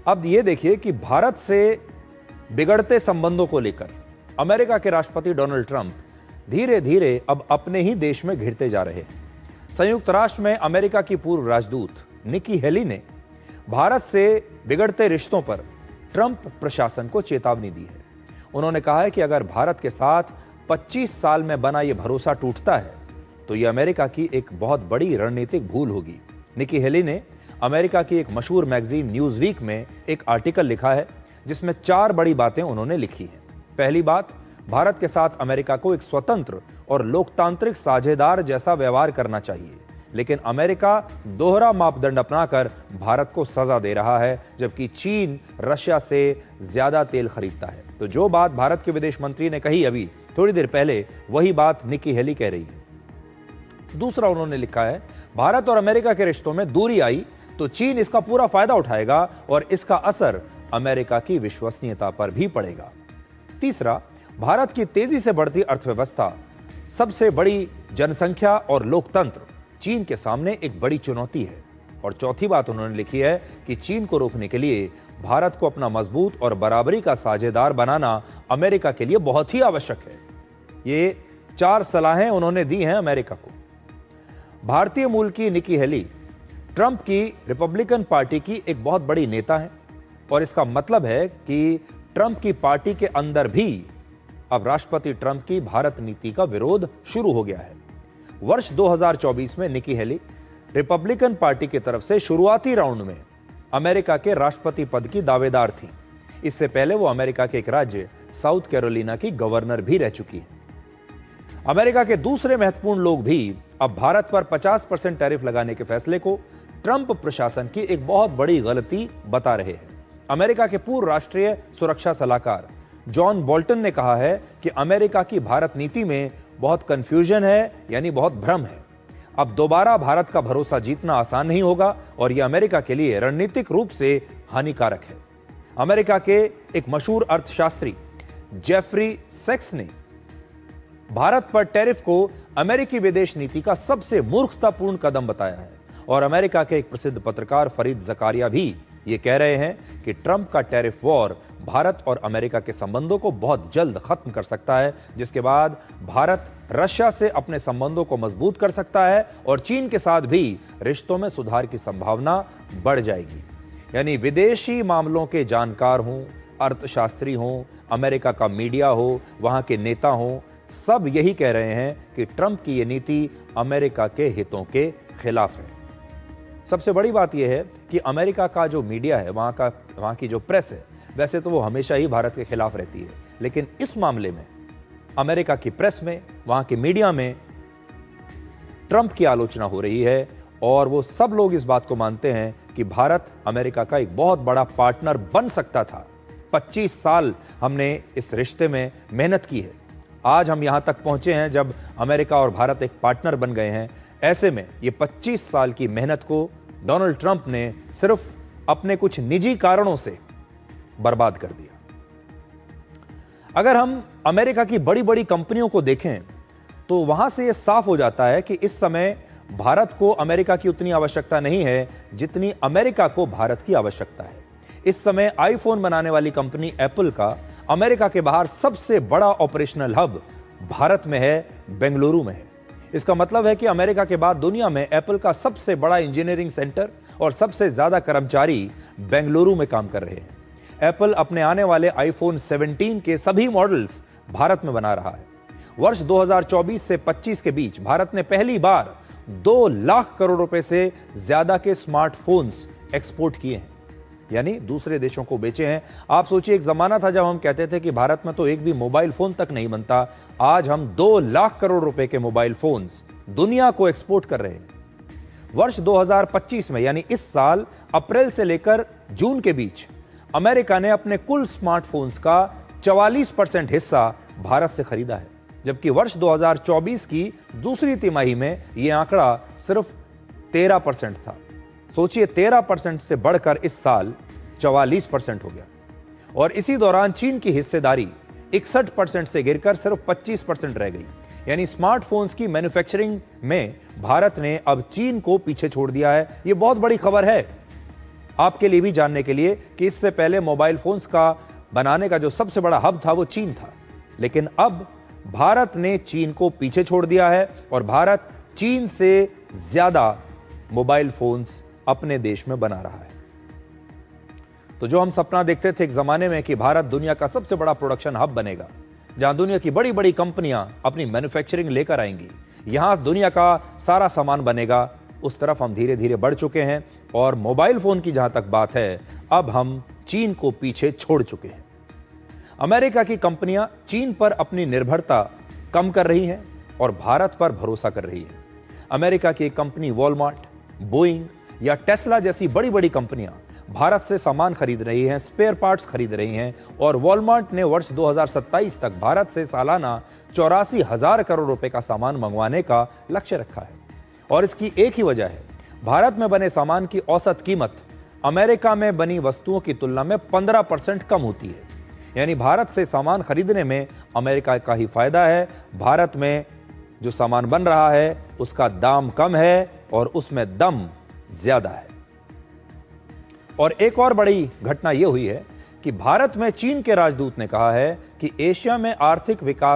अब ये देखिए कि भारत से बिगड़ते संबंधों को लेकर अमेरिका के राष्ट्रपति डोनाल्ड ट्रंप धीरे धीरे अब अपने ही देश में घिरते जा रहे हैं। संयुक्त राष्ट्र में अमेरिका की पूर्व राजदूत निकी हेली ने भारत से बिगड़ते रिश्तों पर ट्रंप प्रशासन को चेतावनी दी है। उन्होंने कहा है कि अगर भारत के साथ 25 साल में बना यह भरोसा टूटता है तो यह अमेरिका की एक बहुत बड़ी रणनीतिक भूल होगी। निकी हेली ने अमेरिका की एक मशहूर मैगजीन न्यूज़ वीक में एक आर्टिकल लिखा है जिसमें 4 बड़ी बातें उन्होंने लिखी हैं। पहली बात, भारत के साथ अमेरिका को एक स्वतंत्र और लोकतांत्रिक साझेदार जैसा व्यवहार करना चाहिए, लेकिन अमेरिका दोहरा मापदंड अपनाकर भारत को सजा दे रहा है, जबकि चीन रशिया से ज्यादा तेल खरीदता है। तो जो बात भारत के विदेश मंत्री ने कही अभी थोड़ी देर पहले, वही बात निकी हेली कह रही है। दूसरा उन्होंने लिखा है, भारत और अमेरिका के रिश्तों में दूरी आई तो चीन इसका पूरा फायदा उठाएगा और इसका असर अमेरिका की विश्वसनीयता पर भी पड़ेगा। तीसरा, भारत की तेजी से बढ़ती अर्थव्यवस्था, सबसे बड़ी जनसंख्या और लोकतंत्र चीन के सामने एक बड़ी चुनौती है। और चौथी बात उन्होंने लिखी है कि चीन को रोकने के लिए भारत को अपना मजबूत और बराबरी का साझेदार बनाना अमेरिका के लिए बहुत ही आवश्यक है। ये 4 सलाहें उन्होंने दी हैं अमेरिका को। भारतीय मूल की निकी हेली ट्रंप की रिपब्लिकन पार्टी की एक बहुत बड़ी नेता है और इसका मतलब है कि ट्रंप की पार्टी के अंदर भी अब राष्ट्रपति ट्रंप की भारत नीति का विरोध शुरू हो गया है। वर्ष 2024 में निकी हेली रिपब्लिकन पार्टी की तरफ से शुरुआती राउंड में अमेरिका के राष्ट्रपति पद की दावेदार थी। इससे पहले वो अमेरिका के एक राज्य साउथ कैरोलिना की गवर्नर भी रह चुकी हैं। अमेरिका के दूसरे महत्वपूर्ण लोग भी अब भारत पर 50% टैरिफ लगाने के फैसले को ट्रंप प्रशासन की एक बहुत बड़ी गलती बता रहे हैं। अमेरिका के पूर्व राष्ट्रीय सुरक्षा सलाहकार जॉन बोल्टन ने कहा है कि अमेरिका की भारत नीति में बहुत कंफ्यूजन है, यानी बहुत भ्रम है। अब दोबारा भारत का भरोसा जीतना आसान नहीं होगा और यह अमेरिका के लिए रणनीतिक रूप से हानिकारक है। अमेरिका के एक मशहूर अर्थशास्त्री जेफरी सेक्स ने भारत पर टैरिफ को अमेरिकी विदेश नीति का सबसे मूर्खतापूर्ण कदम बताया है और अमेरिका के एक प्रसिद्ध पत्रकार फरीद जकारिया भी ये कह रहे हैं कि ट्रंप का टैरिफ वॉर भारत और अमेरिका के संबंधों को बहुत जल्द खत्म कर सकता है, जिसके बाद भारत रशिया से अपने संबंधों को मजबूत कर सकता है और चीन के साथ भी रिश्तों में सुधार की संभावना बढ़ जाएगी। यानी विदेशी मामलों के जानकार हों, अर्थशास्त्री हों, अमेरिका का मीडिया हो, वहां के नेता हों, सब यही कह रहे हैं कि ट्रंप की ये नीति अमेरिका के हितों के खिलाफ है। सबसे बड़ी बात यह है कि अमेरिका का जो मीडिया है, वहाँ की जो प्रेस है, वैसे तो वो हमेशा ही भारत के खिलाफ रहती है, लेकिन इस मामले में अमेरिका की प्रेस में, वहाँ के मीडिया में ट्रंप की आलोचना हो रही है और वो सब लोग इस बात को मानते हैं कि भारत अमेरिका का एक बहुत बड़ा पार्टनर बन सकता था। 25 साल हमने इस रिश्ते में मेहनत की है, आज हम यहाँ तक पहुँचे हैं जब अमेरिका और भारत एक पार्टनर बन गए हैं। ऐसे में ये 25 साल की मेहनत को डोनाल्ड ट्रंप ने सिर्फ अपने कुछ निजी कारणों से बर्बाद कर दिया। अगर हम अमेरिका की बड़ी बड़ी कंपनियों को देखें तो वहां से यह साफ हो जाता है कि इस समय भारत को अमेरिका की उतनी आवश्यकता नहीं है जितनी अमेरिका को भारत की आवश्यकता है। इस समय आईफोन बनाने वाली कंपनी एप्पल का अमेरिका के बाहर सबसे बड़ा ऑपरेशनल हब भारत में है, बेंगलुरु में है। इसका मतलब है कि अमेरिका के बाद दुनिया में एप्पल का सबसे बड़ा इंजीनियरिंग सेंटर और सबसे ज्यादा कर्मचारी बेंगलुरु में काम कर रहे हैं। एप्पल अपने आने वाले आईफोन 17 के सभी मॉडल्स भारत में बना रहा है। वर्ष 2024 से 25 के बीच भारत ने पहली बार 2 लाख करोड़ रुपए से ज्यादा के स्मार्टफोन्स एक्सपोर्ट किए हैं, यानी दूसरे देशों को बेचे हैं। आप सोचिए, एक जमाना था जब हम कहते थे कि भारत में तो एक भी मोबाइल फोन तक नहीं बनता, आज हम 2 लाख करोड़ रुपए के मोबाइल फोन्स दुनिया को एक्सपोर्ट कर रहे हैं। वर्ष 2025 में, यानी इस साल अप्रैल से लेकर जून के बीच अमेरिका ने अपने कुल स्मार्टफोन्स का 44% हिस्सा भारत से खरीदा है, जबकि वर्ष 2024 की दूसरी तिमाही में यह आंकड़ा सिर्फ 13% था। सोचिए, 13% से बढ़कर इस साल 44% हो गया। और इसी दौरान चीन की हिस्सेदारी 61% से गिरकर सिर्फ 25% रह गई। यानी स्मार्टफोन्स की मैन्युफैक्चरिंग में भारत ने अब चीन को पीछे छोड़ दिया है। यह बहुत बड़ी खबर है। आपके लिए भी जानने के लिए कि इससे पहले मोबाइल फोन्स का बनाने का जो सबसे बड़ा हब था वो चीन था, लेकिन अब भारत ने चीन को पीछे छोड़ दिया है और भारत चीन से ज्यादा मोबाइल फोन्स अपने देश में बना रहा है। तो जो हम सपना देखते थे एक जमाने में कि भारत दुनिया का सबसे बड़ा प्रोडक्शन हब बनेगा, जहां दुनिया की बड़ी बड़ी कंपनियां अपनी मैन्युफैक्चरिंग लेकर आएंगी, यहां दुनिया का सारा सामान बनेगा, उस तरफ हम धीरे धीरे बढ़ चुके हैं। और मोबाइल फोन की जहां तक बात है, अब हम चीन को पीछे छोड़ चुके हैं। अमेरिका की कंपनियां चीन पर अपनी निर्भरता कम कर रही हैं और भारत पर भरोसा कर रही हैं। अमेरिका की एक कंपनी वॉलमार्ट, बोइंग या टेस्ला जैसी बड़ी बड़ी कंपनियां भारत से सामान खरीद रही हैं, स्पेयर पार्ट्स खरीद रही हैं और वॉलमार्ट ने वर्ष 2027 तक भारत से सालाना 84,000 करोड़ रुपए का सामान मंगवाने का लक्ष्य रखा है। और इसकी एक ही वजह है, भारत में बने सामान की औसत कीमत अमेरिका में बनी वस्तुओं की तुलना में 15% कम होती है। यानी भारत से सामान खरीदने में अमेरिका का ही फायदा है। भारत में जो सामान बन रहा है उसका दाम कम है और उसमें दम ज्यादा है। और एक और बड़ी घटना यह हुई है कि भारत में चीन के राजदूत ने कहा है कि एशिया में आर्थिक विकास